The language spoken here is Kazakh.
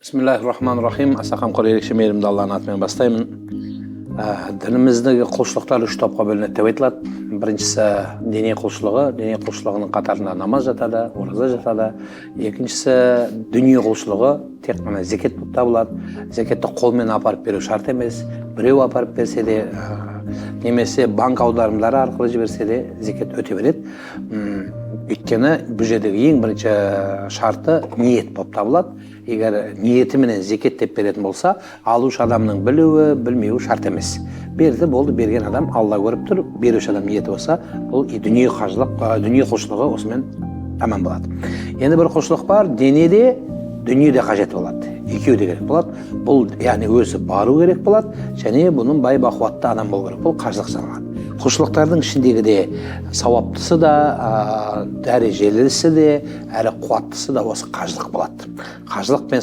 Bismillahirrahmanirrahim. Аса қамқор ерекше мейірімді Алланың атымен бастаймын. Дініміздегі құлшылықтар үш топқа бөлінеді деп айтылады. Біріншісі дене құлшылығы. Дене құлшылығының қатарында намаз жатады, ораза жатады. Екіншісі дүние құлшылығы, тек қана зекет болып табылады. Зекетті қолмен апарып беру шарт емес. Біреу апарып берсе де, немесе банк аударымдары арқылы жіберсе де зекет өте береді. Өйткені бұл жердегі ең бірінші шарты ниет болып табылады. Егер ниетіменен зекет деп беретін болса, алушы адамның білуі, білмеуі шарт емес. Берді, болды, берген адам Алла көріп тұр, беруші адам ниеті болса, бұл дүние құлшылығы осымен аман болады. Енді бір құлшылық бар, денеде, дүниеде қажет болады. Екеуі де керек болады. Бұл яғни өзі бару керек болады, және бұның бай бақуатты адам болу керек. Бұл қажылық саналады. Құлшылықтардың ішіндегі де сауаптысы да, дәрежелісі де, әрі қуаттысы да осы қажылық болады. Қажылықпен